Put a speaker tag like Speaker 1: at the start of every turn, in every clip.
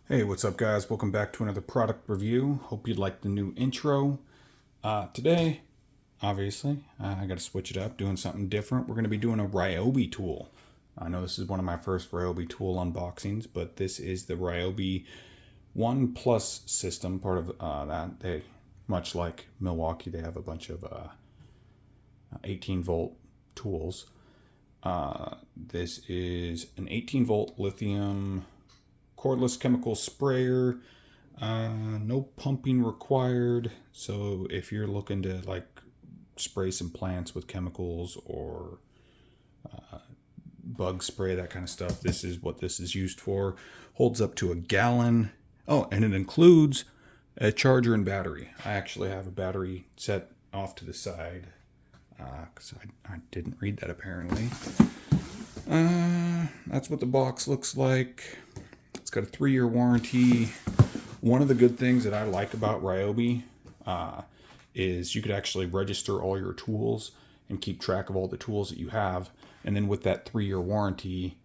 Speaker 1: Hey, what's up, guys? Welcome back to another product review. Hope you like the new intro. Today, obviously, I got to switch it up, doing something different. We're going to be doing a Ryobi tool. I know this is one of my first Ryobi tool unboxings, but this is the Ryobi One Plus system, part of that. They, much like Milwaukee, they have a bunch of 18-volt tools. This is an 18-volt lithium cordless chemical sprayer. No pumping required. So if you're looking to like spray some plants with chemicals or bug spray, that kind of stuff, this is what this is used for. Holds up to 1 gallon. Oh, and it includes a charger and battery. I actually have a battery set off to the side because I didn't read that apparently. That's what the box looks like. It's got a 3-year warranty. One of the good things that I like about Ryobi is you could actually register all your tools and keep track of all the tools that you have. And then with that 3-year warranty,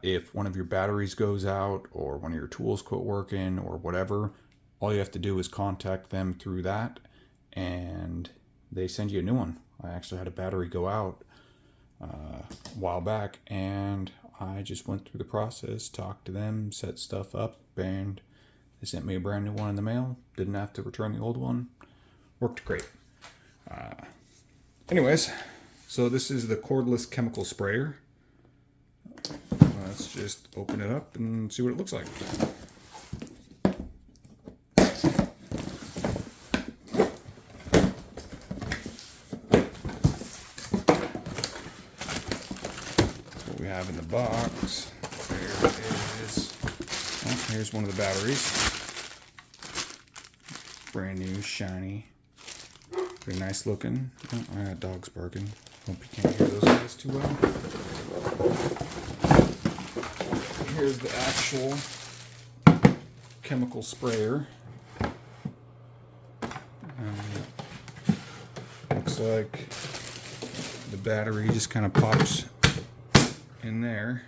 Speaker 1: if one of your batteries goes out or one of your tools quit working or whatever, all you have to do is contact them through that and they send you a new one. I actually had a battery go out a while back, and I just went through the process, talked to them, set stuff up, and they sent me a brand new one in the mail. Didn't have to return the old one. Worked great. Anyways, so this is the cordless chemical sprayer. Let's just open it up and see what it looks like. We have in the box. There is. Oh, here's one of the batteries. Brand new, shiny, pretty nice looking. Oh, I got dogs barking. Hope you can't hear those guys too well. Here's the actual chemical sprayer. Looks like the battery just kind of pops in there,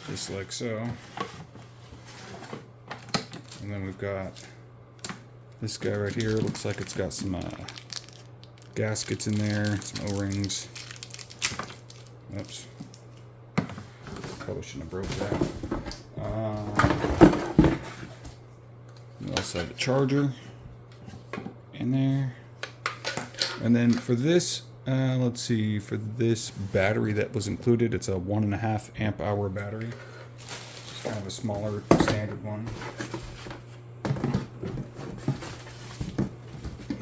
Speaker 1: just like so. And then we've got this guy right here. Looks like it's got some gaskets in there, some O-rings. Oops. Probably shouldn't have broke that. We also have a charger in there. And then for this, let's see, for this battery that was included, it's a 1.5 amp hour battery. It's kind of a smaller standard one.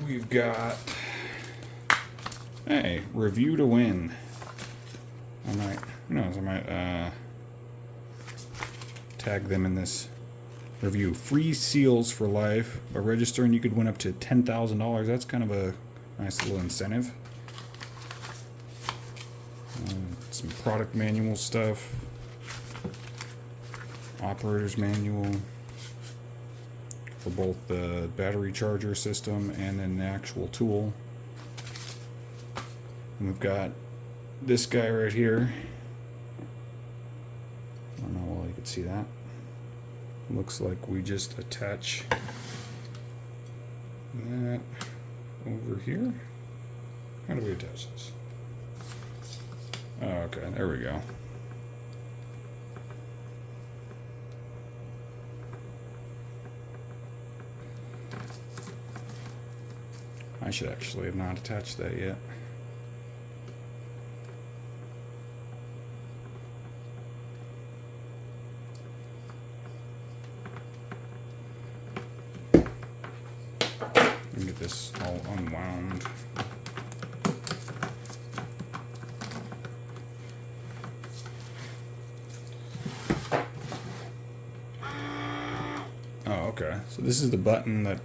Speaker 1: We've got, hey, review to win. I might, who knows, I might tag them in this review. Free seals for life. By registering, you could win up to $10,000. That's kind of a nice little incentive. Some product manual stuff. Operator's manual for both the battery charger system and then the actual tool. And we've got this guy right here. I don't know if you can see that. Looks like we just attach that over here. How do we attach this? Oh, okay, there we go. I should actually have not attached that yet. Let me get this all unwound. Oh, okay. So this is the button that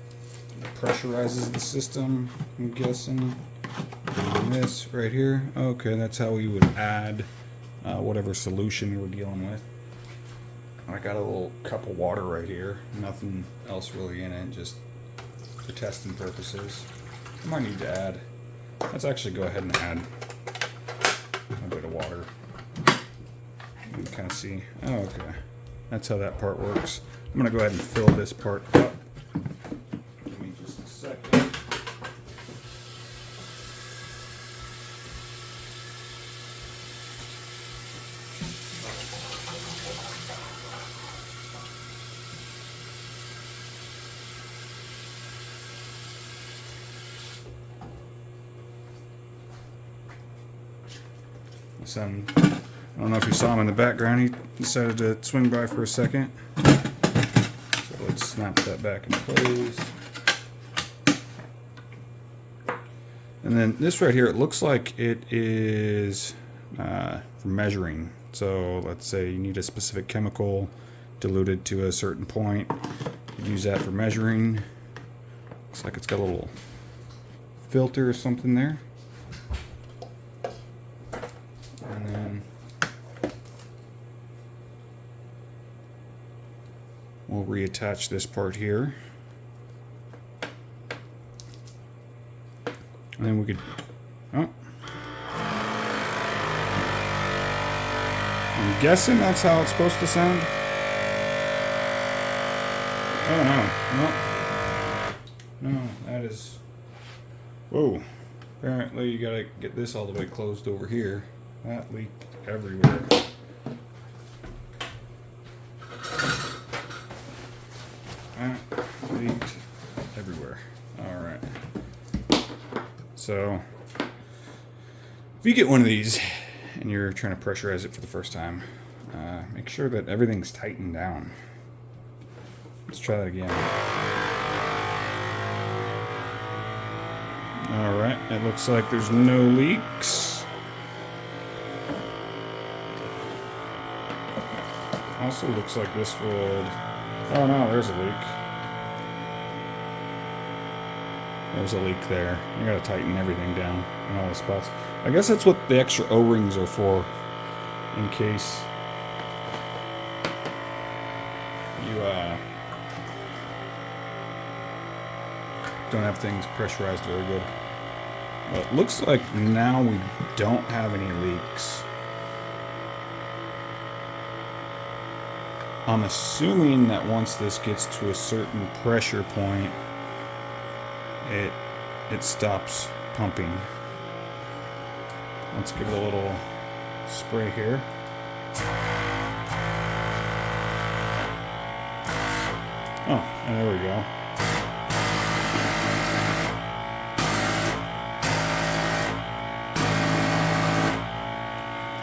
Speaker 1: pressurizes the system, I'm guessing. And this right here. Okay, that's how we would add whatever solution we're dealing with. I got a little cup of water right here. Nothing else really in it, just for testing purposes. I might need to add. Let's actually go ahead and add a bit of water. You can kind of see. Oh, okay. That's how that part works. I'm going to go ahead and fill this part up. Give me just a second. Son, I don't know if you saw him in the background. He decided to swing by for a second. So let's snap that back into place. And then this right here, it looks like it is for measuring. So let's say you need a specific chemical diluted to a certain point. You use that for measuring. Looks like it's got a little filter or something there. And then we'll reattach this part here. And then we could, oh. I'm guessing that's how it's supposed to sound. Oh no, no, that is, whoa. Apparently you gotta get this all the way closed over here. That leaked everywhere. That leaked everywhere. Alright. So, if you get one of these and you're trying to pressurize it for the first time, make sure that everything's tightened down. Let's try that again. Alright, it looks like there's no leaks. Also looks like this would... Oh no, there's a leak. There's a leak there. You gotta tighten everything down in all the spots. I guess that's what the extra O-rings are for, in case you don't have things pressurized very good. Well, it looks like now we don't have any leaks. I'm assuming that once this gets to a certain pressure point, it stops pumping. Let's give it a little spray here. Oh, and there we go.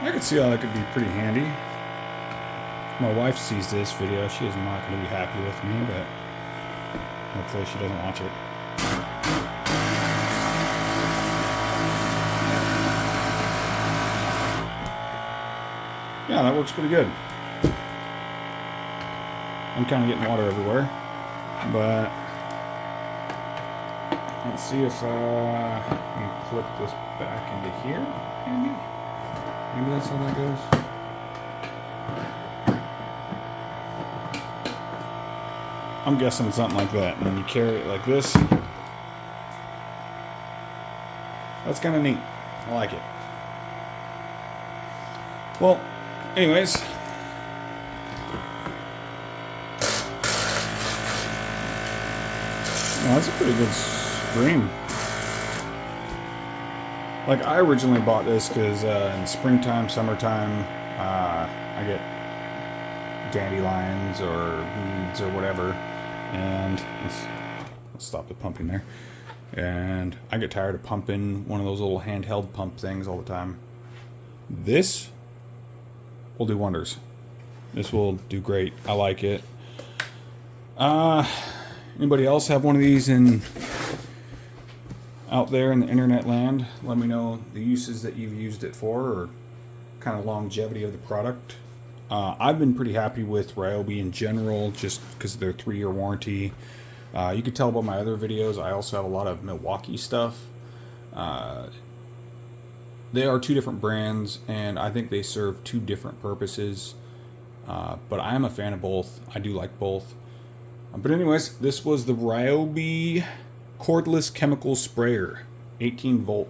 Speaker 1: I could see how that could be pretty handy. My wife sees this video, she is not going to be happy with me, but hopefully she doesn't watch it. Yeah, that works pretty good. I'm kind of getting water everywhere, but let's see if I can clip this back into here. Maybe that's how that goes. I'm guessing something like that, and then you carry it like this. That's kind of neat. I like it. Well, anyways. Oh, that's a pretty good scream. Like, I originally bought this because in the springtime, summertime, I get dandelions or weeds or whatever, and let's stop the pumping there. And I get tired of pumping one of those little handheld pump things all the time. This will do wonders. This will do great. I like it. Anybody else have one of these out there in the internet land? Let me know the uses that you've used it for, or kind of longevity of the product. I've been pretty happy with Ryobi in general, just because of their 3-year warranty. You can tell by my other videos, I also have a lot of Milwaukee stuff. They are two different brands, and I think they serve two different purposes. But I am a fan of both. I do like both. But anyways, this was the Ryobi Cordless Chemical Sprayer, 18 volt.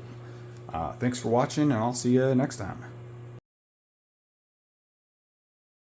Speaker 1: Thanks for watching, and I'll see you next time.